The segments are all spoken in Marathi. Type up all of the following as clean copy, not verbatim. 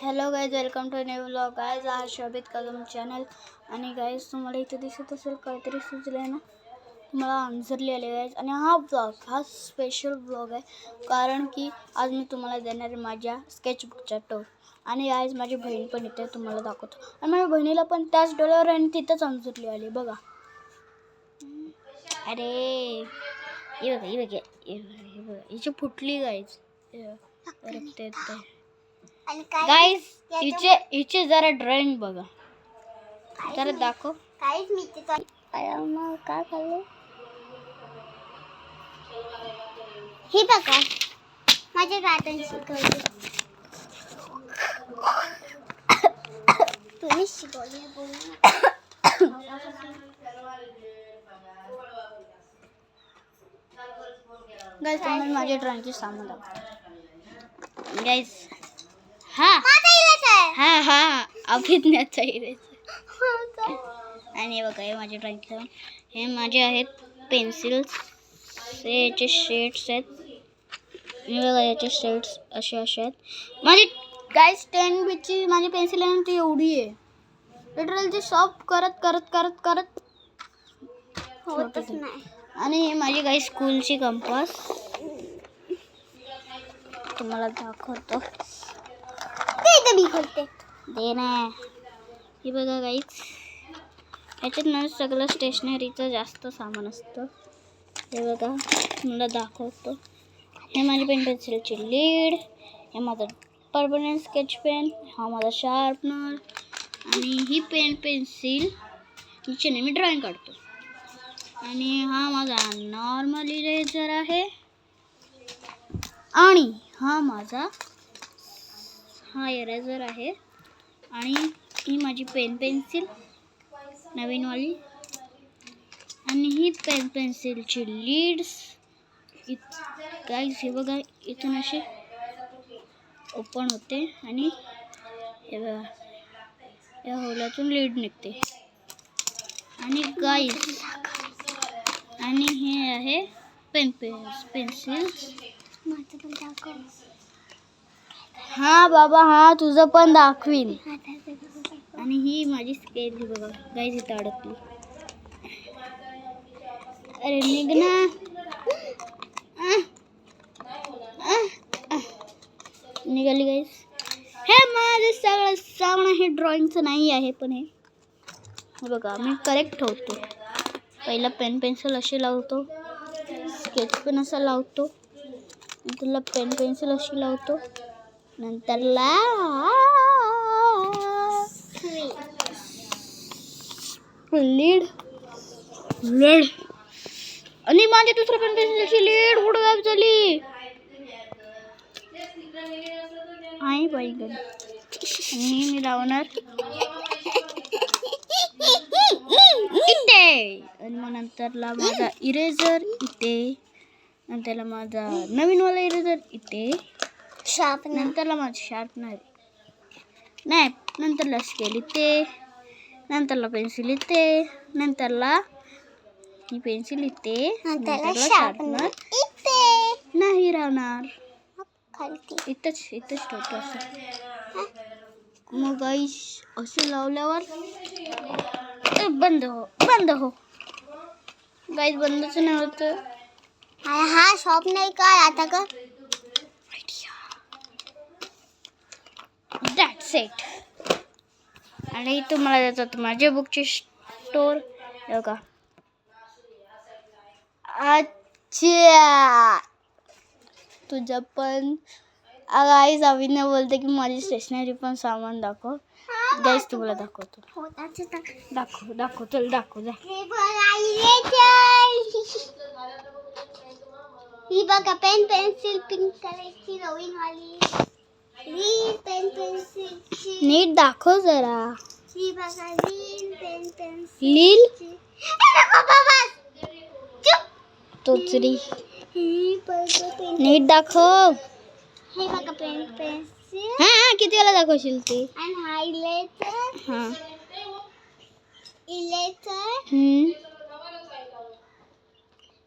Hello guys, welcome to new vlog. Guys हा शोभित कदम चॅनल. आणि गाईज तुम्हाला इथे दिसत असेल काहीतरी सुचलं आहे ना, तुम्हाला आन्सर लिहिले गाईज. आणि हा स्पेशल ब्लॉग आहे कारण की आज मी तुम्हाला देणार आहे माझ्या स्केचबुकचा टूर. आणि गाईज माझी बहीण पण इथे तुम्हाला दाखवतो. आणि माझ्या बहिणीला पण त्याच डोळ्यावर आणि तिथंच आन्सर लिहिले बघा. अरे हे बघा हिची फुटली गाईज, रक्त येते. गाईज हिचे जरा ड्रॉइंग बघा, जरा दाखव. काहीच मी ते मग काय खाल्लं हे बघा, माझ्या दादाने शिकवले. तुम्ही शिकवले गाईज तुम्हाला माझ्या ड्रॉइंगची सामान दाखव. गाईज हा अभिज्ञाचा इरेजर. आणि बघा हे माझे ड्रॉइंग, हे माझे आहेत पेन्सिल्स. याचे शेड्स आहेत. हे बघा याचे शेड्स असे आहेत. माझी गाईज 10B माझी पेन्सिल आहे ना, ती एवढी आहे. लिटरली ती सॉफ्ट करत करत करत करत होतच नाही. आणि हे माझी गाईज स्कूलची कंपास तुम्हाला दाखवतो. दे ना. हे बघा गाईज, याच्यात ना सगळं स्टेशनरीचं जास्त सामान असतं. हे बघा मला दाखवतो. हे माझी पेन पेन्सिलची लीड, हे माझं परमनंट स्केच पेन, हा माझा शार्पनर. आणि ही पेन पेन्सिल हिच्याने मी ड्रॉइंग काढतो. आणि हा माझा नॉर्मल इरेजर आहे. आणि हा इरेजर आहे. आणि ही माझी पेन पेन्सिल नवीनवाली. आणि ही पेन पेन्सिलची लीड्स. गाईज हे बघा, इथून असे ओपन होते आणि हे बघा या होलातून लीड निघते. आणि गाईज आणि हे आहे पेन्सिल्स. हा बाबा, हा तुझं पण दाखवीन. आणि ही माझी स्केल ही बघा गाईज, इथं अडकली. अरे निघ ना. निघाली गाईज. हे माझं सगळं सामान हे ड्रॉइंगचं नाही आहे, पण हे बघा मी करेक्ट ठेवतो. पहिला पेन पेन्सिल अशी लावतो, स्केच पेन असा लावतो, नंतरला पेन पेन्सिल अशी लावतो, नंतरला लीड. आणि माझ्या दुसऱ्या पेन पेन्सिलची लीड कुठं गायब झाली? आई बाई गं. आणि मी लावणार इथे. आणि मग नंतरला माझा इरेजर इथे, नंतरला माझा नवीनवाला इरेजर इथे, नंतरला माझा शार्पनर नाही, नंतरला स्केल इथे, नंतरला पेन्सिल इथे, नंतरला ही पेन्सिल इथे, नंतरला शार्पनर इथे नाही राहणार, इथंच ठेवतो असं. मग गाईस असे लावल्यावर बंद हो गाईस, बंदच नाही होत. हा शॉप नाही काय आता का? That's it. आणि तुम्हाला देतात माझ्या बुकची स्टोर बघा. अच्छा, तुझं पण गाईस अभिनय बोलते की माझी स्टेशनरी पण सामान दाखव. गाईस तुम्हाला दाखवतो. दाखव चल दाखव जा. ही बघा पेन पेन्सिल पिंक कलरची नवीनवाली. ही पेन पेन्सिलची नीट दाखव जरा. ही बघा लील पेन पेन्सिल. लील चुप तोचरी. ही बघा पेन नीट दाखव. हे बघा पेन पेन्सिल. हा किती वेळा दाखवशील ती? आणि हायलाइटर. हा इलेटर.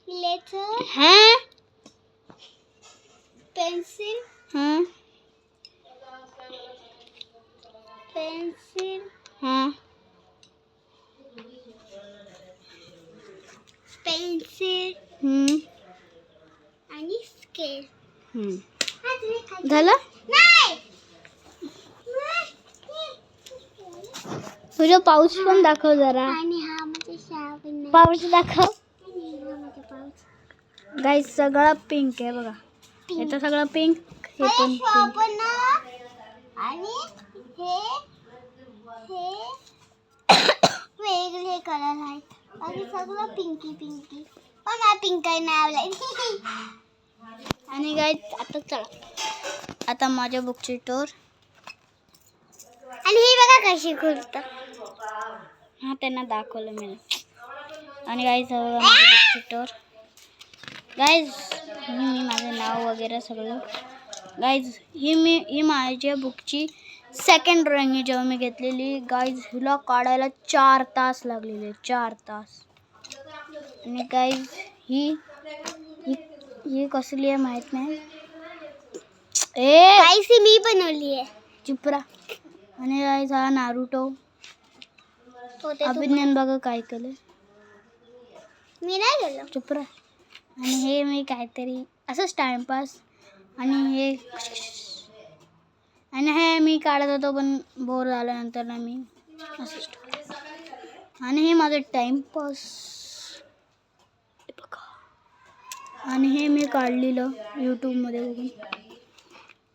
इलेटर. हा पेन्सिल. हा पेन्सिल हां पेन्सिल हम्म, आणि स्केल. हम्म. हा तुम्ही खायचं? झालं नाही. तुझं पाऊस पण दाखव जरा. आणि हा माझा साबण आहे. पाऊस दाखव. आणि हा माझा पाऊच. गाईस सगळं पिंक आहे बघा. हे तर सगळं पिंक, हे पण पिंक. साबण आणि हे वेगळे कलर आहेत आणि सगळं पिंकी पिंकी. पण मला पिंक काही नाही आवडत. आणि गाईस आता चला, आता माझ्या बुकची टोर. आणि हे बघा कशी खुलतं. हा त्यांना दाखवलं मी. आणि गाईस बघा माझी बुकची टोर. गाईज मी माझं नाव वगैरे सगळं. गाईज ही माझ्या बुकची सेकंड ड्रॉइंग आहे जेव्हा मी घेतलेली. गाईज हिला काढायला 4 तास लागलेले, 4 तास. आणि गाईज ही कसली आहे माहीत नाही. काहीशी मी बनवली आहे. चिपरा. आणि गाईज हा नारुतो. अभिज्ञान बघा काय केलं. मी नाही गेलो. चिपरा. आणि हे मी काहीतरी असंच टाइमपास. आणि हे मी काढत होतो पण बोर झाल्यानंतर ना मी असंच ठेवलं. आणि हे माझं टाइमपास बघा. आणि हे मी काढलेलं यूट्यूबमध्ये बघून.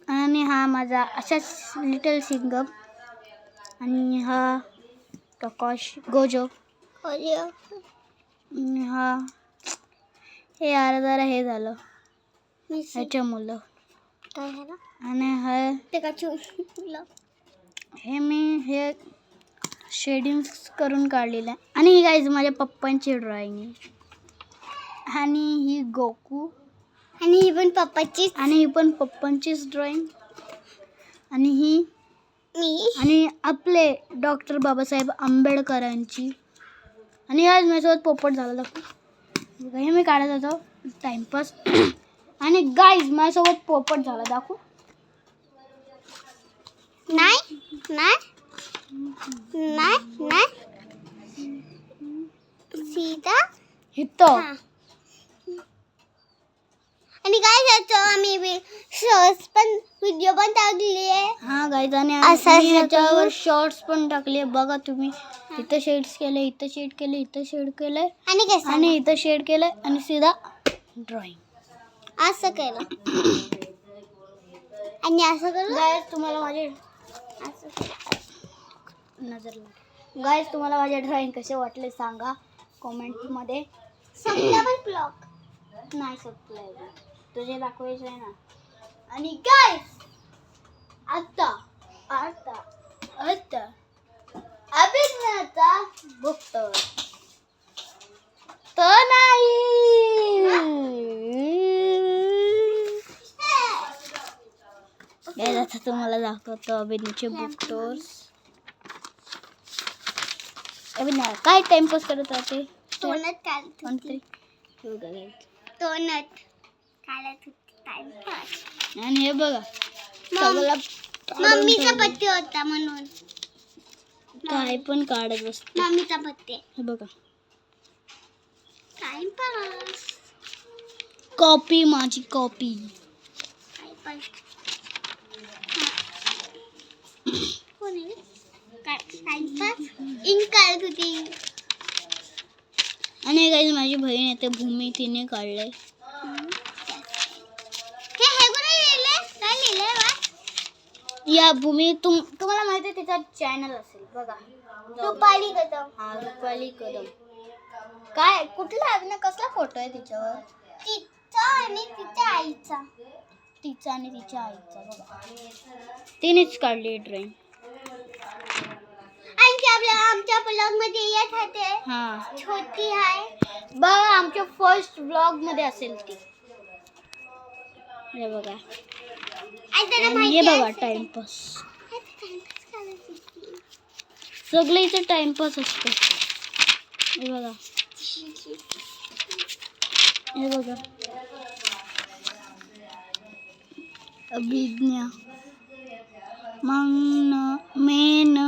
आणि हा माझा असाच लिटल सिंगम. आणि हा प्रकाश गोजो. आणि हा हे जरा हे झालं ह्याच्या मुलं. काय झालं? आणि ते का हे मी शेडिंग्स करून काढलेलं आहे. आणि ही गाईज माझ्या पप्पांची ड्रॉइंग आहे. आणि ही गोकू. आणि ही पण पप्पाची. आणि ही पण पप्पांचीच ड्रॉइंग. आणि ही मी. आणि आपले डॉक्टर बाबासाहेब आंबेडकरांची. आणि आज माझ्यासोबत पोपट झाला दाखवू. हे मी काढत होतो टाइमपास. आणि गाईज माझ्यासोबत पोपट झाला दाखवू. नाही नाही नाही नाही सीता इथं. हा. आणि काय याचं आम्ही शॉर्ट्स पण व्हिडिओ पण टाकली आहे. हा गाईज. आणि असं मी याच्यावर शॉर्ट्स पण टाकले बघा तुम्ही. इथं शेड्स केले, इथं शेड केले, इथं शेड केलंय. आणि कसं आणि इथं शेड केलंय. आणि सीधा ड्रॉइंग असं केलं. आणि असं केलं. गाईज तुम्हाला माझे गाईज तुम्हाला माझे ड्रॉइंग कसे वाटले सांगा कॉमेंटमध्ये. संपला पण ब्लॉग नाही संपलंय तुझे दाखवायचं आहे ना. आणि गाईज आता अभिज्ञाचा बुकटोर तर नाही. गाईज आता तुम्हाला दाखवतो अभिज्ञाचे बुकटोर्स. अभिज्ञा काय टाइमपास करत राहते. तोंडात काढत कोणतरी तोंडात काढत होती टाइमपास. आणि हे बघा सगळं मम्मीचा पत्ते होता म्हणून काय पण काढत बसते. मम्मीचा पत्ते. हे बघा टाइमपास. कॉपी माझी कॉपी. टाइमपास इंक काढत होती. आणि काही माझी बहीण येते भूमी तिने काढलंय. हे कोणी लिहिलंय? काय लिहिलंय बा? या भूमी तुम्हाला माहिती आहे तिचा चॅनल असेल बघा. रुपाली कदम. हा रुपाली कदम. काय कुठला अभिनय कसला फोटो आहे तिच्यावर. तिचा आणि तिच्या आईचा. तिचा आणि तिच्या आईचा बघा. तिनेच काढली ड्रॉइंग. आणि आमच्या ब्लॉग मध्ये येत होते. हा छोटी आहे बघा आमच्या फर्स्ट ब्लॉग मध्ये असेल ती. हे बघा. हे बघा टाइमपास. सगळं इथे टाइमपास असतो. हे बघा. हे बघा अभिज्ञा मेन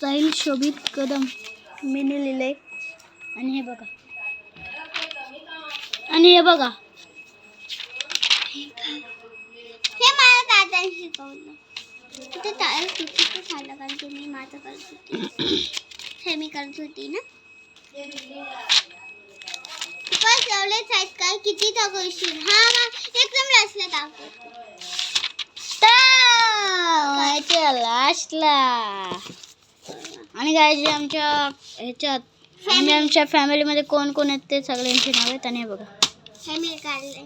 साहिल शोभित कदम मीने लिहिलंय. आणि हे बघा, हे मला दादाने शिकवलं. तिथे टायर किती झालं कारण की मी माझं करत होती. हे मी करत होती ना. बस एवढेच आहेत काय? किती दाखवशील? हा मग एकदम लास्टला दाखव. लास्टला. आणि काय आमच्या ह्याच्यात आमच्या फॅमिलीमध्ये कोण कोण आहेत ते सगळ्यांची नाव आहेत. आणि हे बघा, हे मी काढलंय.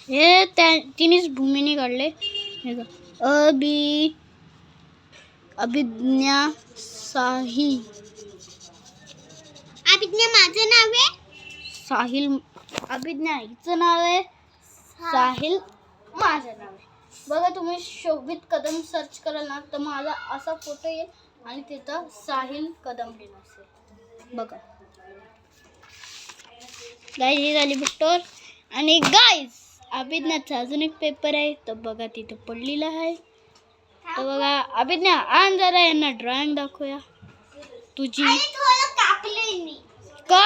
हे तिनेच भूमीने काढले. हे बघा, अभिज्ञा साहिल. अभिज्ञा माझं नाव आहे. साहिल अभिज्ञा हिचं नाव आहे. साहिल माझं नाव आहे. बघा, तुम्ही शोभित कदम सर्च कराल ना तर माझा असा फोटो येईल आणि तिथं साहिल कदम लिहिलं असेल. बघा गाईज, ही झाली पिक्चर. आणि गाईज, अभिज्ञाचा अजून एक पेपर आहे तर बघा तिथं पडलेला आहे. तर बघा अभिज्ञा, आण जरा यांना ड्रॉइंग दाखवूया तुझी. थोडं कापलंय मी. का?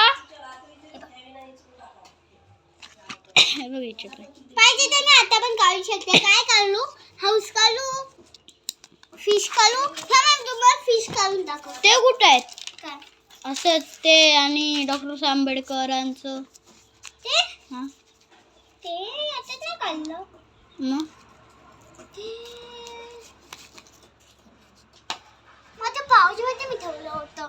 हे बघ इथे पाहिजे तर मी आता पण काढू शकते. काय काढू? हाऊस काढू, फिश काढू. तुम्हाला फिश काढून दाखव. ते कुठं आहेत? काय असंच ते आणि डॉक्टर आंबेडकरांचं ते? हां, ते आता नाही काढलं. मग ते माझ्या पाऊचमध्ये मी ठेवलं होतं.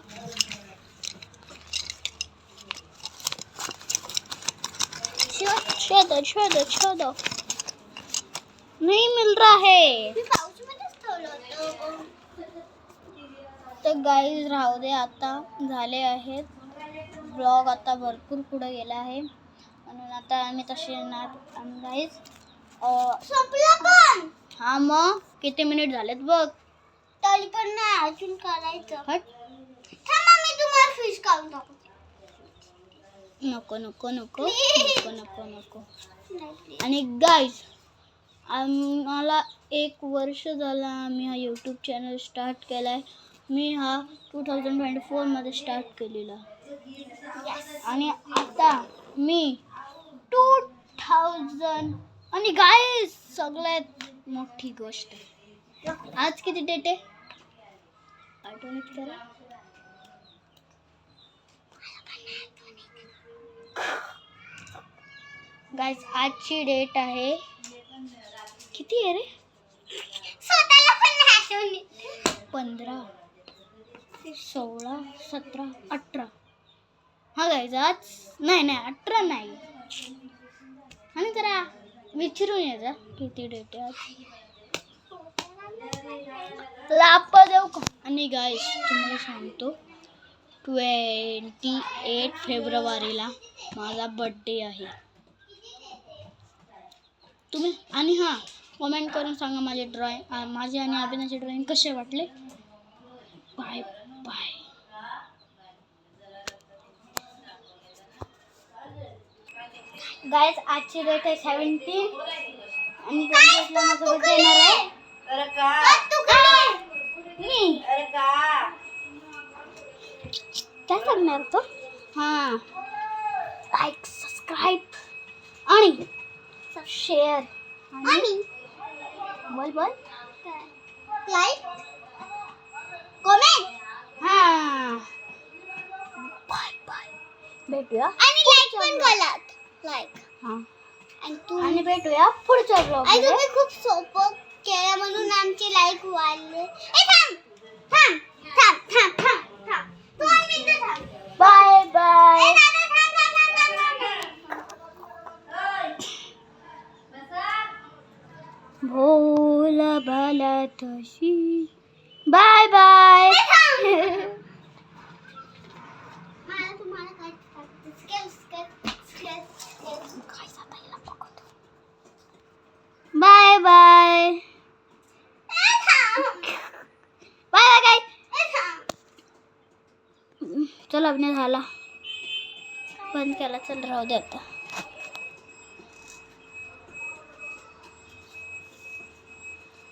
छोड़ो नहीं मिल रहा है. मी पाऊचमध्येच ठेवलं होतं. तर गाईज राहू दे, आता झाले आहेत. ब्लॉग आता भरपूर पुढे गेला आहे म्हणून आता आम्ही तसे येणार. आणि गाईज संपलं पण. हा, मग किती मिनिट झालेत बघ. तरी पण नाही, अजून करायचं. हट, थांबा मी तुम्हाला फिश काढून दाखवते. नको नको नको Please. नको नको नको. नाही please. आणि गाईज, आम्हाला 1 वर्ष झालं आम्ही हा यूट्यूब चॅनल स्टार्ट केला आहे. मी हा 2024 मध्ये स्टार्ट केलेला. Yes. आणि आता मी 2000. आणि गाईज, सगळ्यात मोठी गोष्ट, आज किती डेट आहे? आठवणीत करा. गाईज, आजची डेट आहे, किती आहे रे? स्वतःला पण नाही आठवणी. 15, 16, 17, 18. हा गाईज, आज नाही 18 नाही. आणि जरा विचारून ये जा किती डेट आहे आज. लाप देऊ का? आणि गाईज, तुम्हाला सांगतो 28 फेब्रुवारीला माझा बर्थडे आहे. तुम्ही आणि हां, कमेंट करून सांगा माझे माझे आणि अभिनयाचे ड्रॉइंग कसे वाटले. Bye bye. गाईज, आजची डेट आहे 17 आणि 28 ला माझा बर्थडे येणार आहे. मी काय करणार तो? हां, लाईक, सबस्क्राईब आणि शेअर आणि बोल बोल लाईक, कमेंट हां. बाय बाय, भेटूया. आणि लाईक पण करा. लाईक हां, आणि आणि भेटूया पुढच्या ब्लॉग आणि मध्ये. तुम्ही खूप सोपं केलं म्हणून आमचे लाईक वाढले. थांब थांब थांब थांब थांब थांब 2 मिनिटं थांब. Bye bye. दादा थांब थांब थांब थांब. भोला भाला तशी. Bye bye. मला तुम्हाला काय बाय बाय. बाय बाय काय? चल, अभिनय झाला, बंद केला. चल, राहू दे आता.